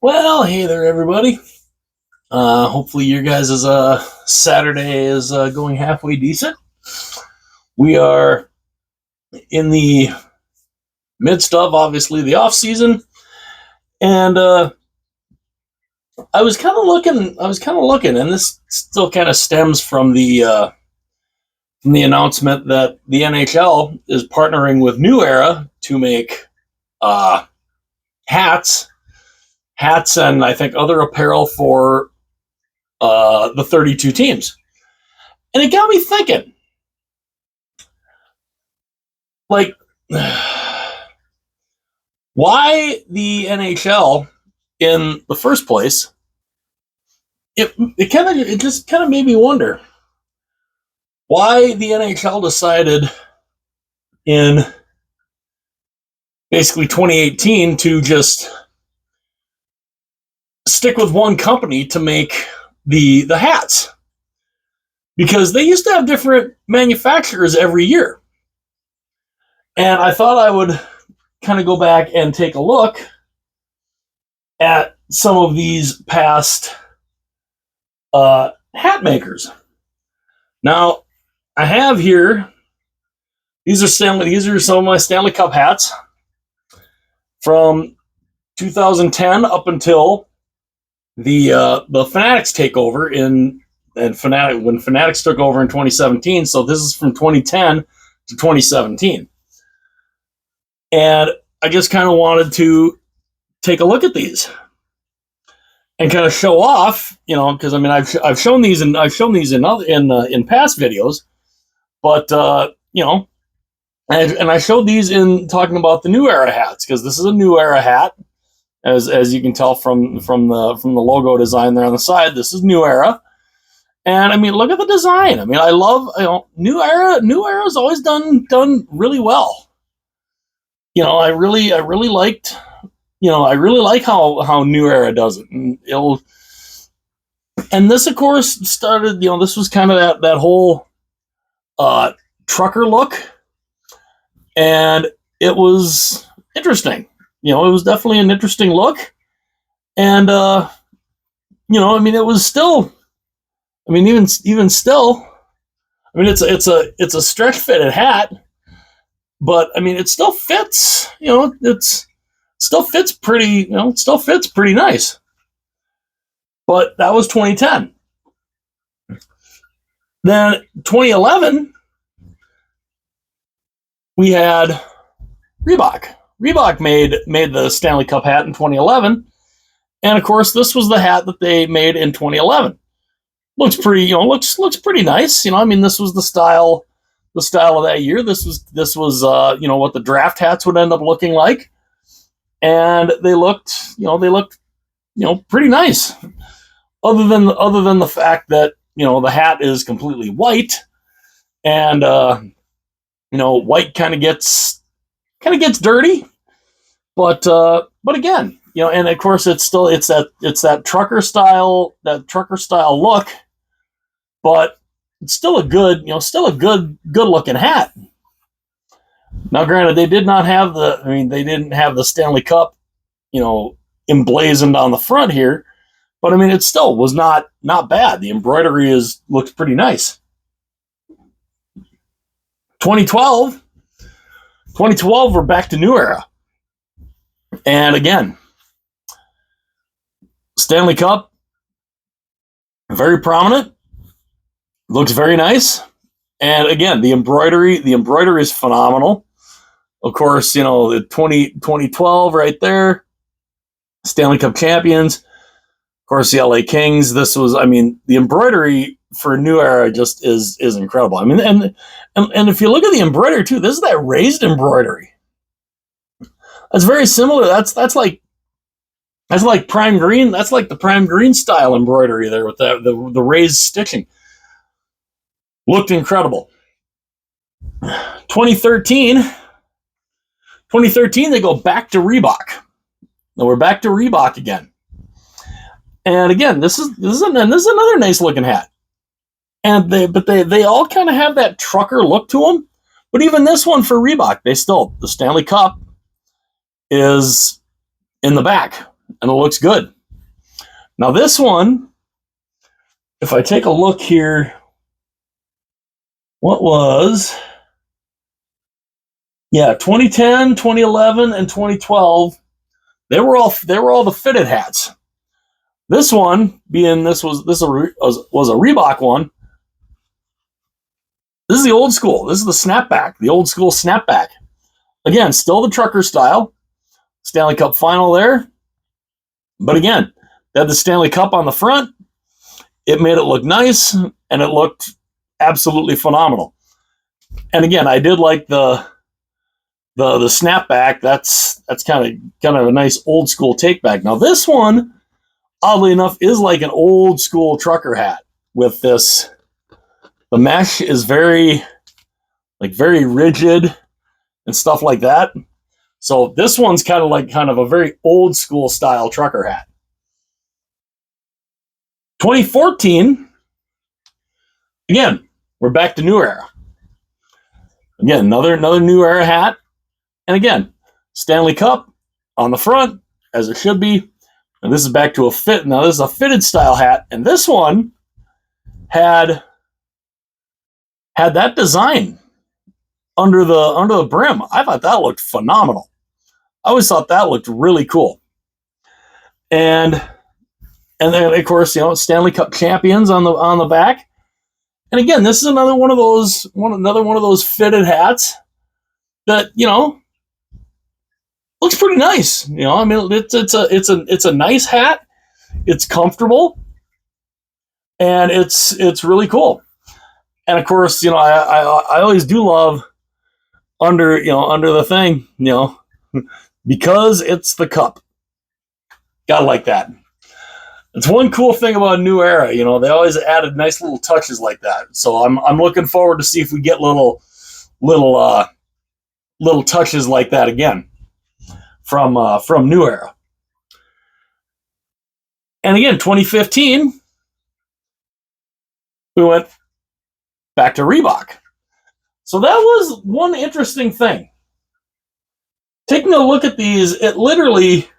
Well, hey there, everybody. Hopefully, your guys' Saturday is going halfway decent. We are in the midst of, obviously, the off season, and I was kind of looking. And this still kind of stems from the announcement that the NHL is partnering with New Era to make uh, hats, and I think other apparel for the 32 teams. And it got me thinking, like, why the NHL in the first place? It just kind of made me wonder why the NHL decided in basically 2018 to just stick with one company to make the hats, because they used to have different manufacturers every year. And I thought I would kind of go back and take a look at some of these past hat makers. Now, I have here, these are some of my Stanley Cup hats from 2010 up until the Fanatics takeover when Fanatics took over in 2017. So this is from 2010 to 2017. And I just kind of wanted to take a look at these and kind of show off, because I mean I've shown these in past videos, but and I showed these in talking about the New Era hats, because this is a New Era hat, as you can tell from the logo design there on the side. This is New Era, and I mean, look at the design. I mean, I love New Era. New Era's always done really well. I really liked, I really like how New Era does it. And this, of course, started, this was kind of that whole trucker look, and it was interesting. It was definitely an interesting look, and I mean, it was still, I mean, even still, I mean, it's a stretch fitted hat, but I mean, it still fits. It still fits pretty. It still fits pretty nice. But that was 2010. Then 2011, we had Reebok. Reebok made the Stanley Cup hat in 2011, and of course, this was the hat that they made in 2011. Looks pretty. Looks pretty nice. I mean, this was the style of that year. This was what the draft hats would end up looking like, and they looked pretty nice. Other than the fact that the hat is completely white, and white kind of gets dirty, but again, and of course it's that trucker style look, but it's still a good looking hat. Now, granted, they didn't have the Stanley Cup, emblazoned on the front here, but I mean, it still was not bad. The embroidery looks pretty nice. 2012, we're back to New Era, and again, Stanley Cup, very prominent. Looks very nice, and again, the embroidery is phenomenal. Of course, the 2012 right there, Stanley Cup champions. Of course, the LA Kings. This was, I mean, the embroidery for New Era just is incredible. I mean, and if you look at the embroidery too, this is that raised embroidery. That's very similar. That's like prime green. That's like the prime green style embroidery there with the raised stitching. Looked incredible. 2013, they go back to Reebok. Now we're back to Reebok again. And again, this is another nice looking hat. And they all kind of have that trucker look to them. But even this one for Reebok, the Stanley Cup is in the back. and it looks good. Now this one, if I take a look here, what was, 2010, 2011, and 2012, they were all the fitted hats. This one, was a Reebok one. This is the old school. This is the snapback, the old school snapback. Again, still the trucker style. Stanley Cup final there. But again, they had the Stanley Cup on the front. It made it look nice, and it looked absolutely phenomenal. And again, I did like the snapback. That's kind of a nice old school take back. Now this one, oddly enough, is like an old school trucker hat with this. The mesh is very rigid and stuff like that. So this one's kind of a very old school style trucker hat. 2014, again, we're back to New Era. Again, another New Era hat. And again, Stanley Cup on the front, as it should be. And this is back to a fit. Now this is a fitted style hat, and this one had that design under the brim. I thought that looked phenomenal. I always thought that looked really cool. And then of course, Stanley Cup Champions on the back. And again, this is another one of those fitted hats that, looks pretty nice. I mean, it's a nice hat. It's comfortable, and it's really cool. And of course, I always do love under the thing, because it's the cup. Gotta like that. It's one cool thing about New Era. They always added nice little touches like that. So I'm looking forward to see if we get little touches like that again from New Era. And again, 2015, we went back to Reebok. So that was one interesting thing. Taking a look at these, it literally,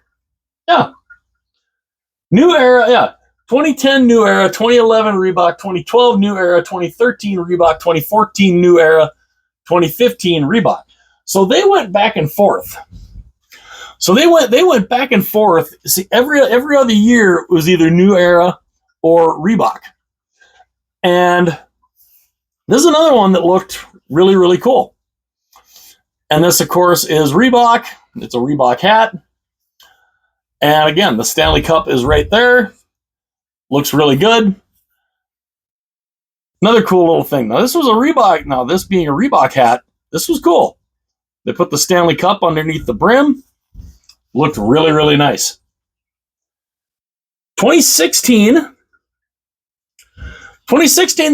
New Era, 2010 New Era, 2011 Reebok, 2012 New Era, 2013 Reebok, 2014 New Era, 2015 Reebok. So they went back and forth. They went back and forth. See, every other year was either New Era or Reebok. And this is another one that looked really, really cool. And this, of course, is Reebok. It's a Reebok hat. And again, the Stanley Cup is right there. Looks really good. Another cool little thing. Now, this was a Reebok. Now, this being a Reebok hat, this was cool. They put the Stanley Cup underneath the brim. Looked really, really nice. 2016,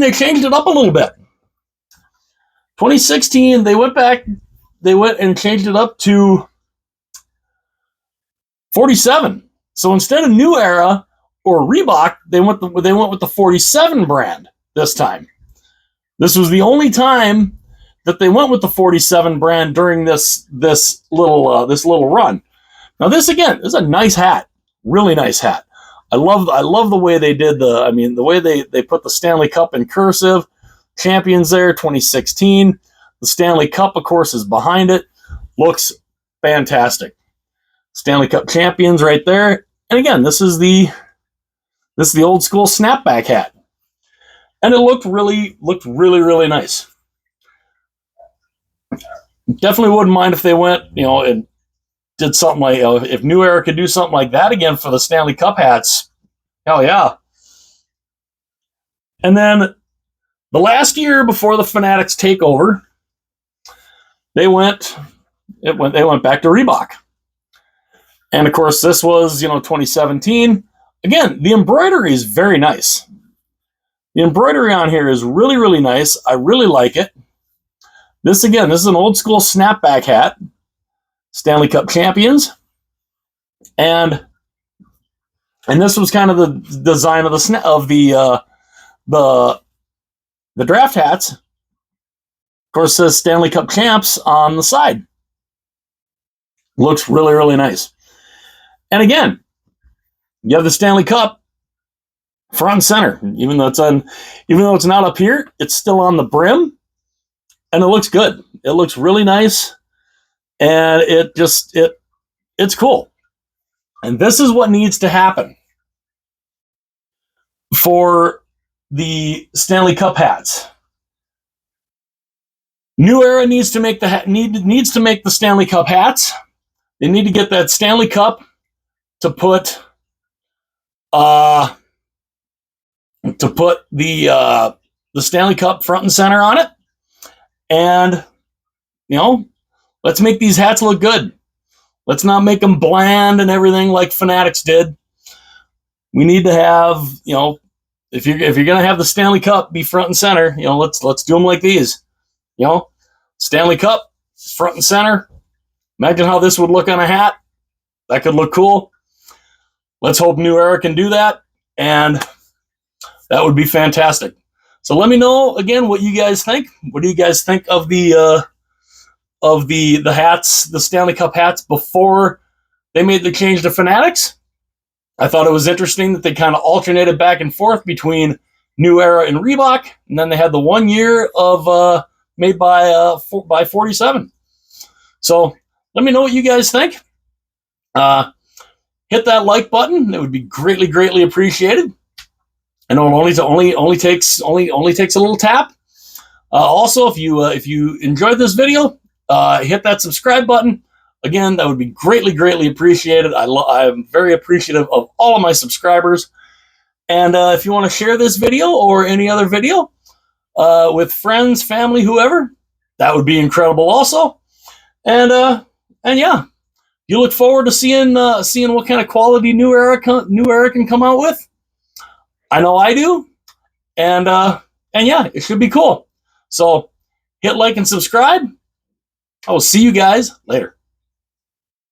they changed it up a little bit. 2016, they went and changed it up to 47. So instead of New Era or Reebok, they went with the 47 brand this time. This was the only time that they went with the 47 brand during this little run. Now this again is a nice hat, really nice hat. I love the way they did the way they put the Stanley Cup in cursive. Champions there, 2016. The Stanley Cup, of course, is behind it. Looks fantastic. Stanley Cup Champions right there. And again, this is the old school snapback hat. And it looked really, really nice. Definitely wouldn't mind if they went, and did something like, if New Era could do something like that again for the Stanley Cup hats. Hell yeah. And then the last year before the Fanatics takeover, they went back to Reebok. And of course, this was, 2017. Again, the embroidery is very nice. The embroidery on here is really, really nice. I really like it. This is an old school snapback hat. Stanley Cup Champions. And this was kind of the design of the draft hats. Of course, it says Stanley Cup Champs on the side. Looks really, really nice. And again, You have the Stanley Cup front and center, even though it's not up here, it's still on the brim, and it looks good. It looks really nice, and it's cool. And this is what needs to happen for the Stanley Cup hats. New Era needs to make the Stanley Cup hats. They need to get that Stanley Cup to put the Stanley Cup front and center on it, and let's make these hats look good. Let's not make them bland and everything like Fanatics did. We need to have, if you're gonna have the Stanley Cup be front and center, let's do them like these. Stanley Cup front and center. Imagine how this would look on a hat. That could look cool. Let's hope New Era can do that, and that would be fantastic. So let me know again what you guys think. What do you guys think of the hats, the Stanley Cup hats before they made the change to Fanatics? I thought it was interesting that they kind of alternated back and forth between New Era and Reebok, and then they had the 1 year of made by 47. So let me know what you guys think. Hit that like button; it would be greatly, greatly appreciated. I know it only takes a little tap. Also, if you enjoyed this video, hit that subscribe button. Again, that would be greatly, greatly appreciated. I am very appreciative of all of my subscribers. And if you want to share this video or any other video with friends, family, whoever, that would be incredible also. And yeah, you look forward to seeing what kind of quality New Era can come out with. I know I do. And yeah, it should be cool. So hit like and subscribe. I will see you guys later.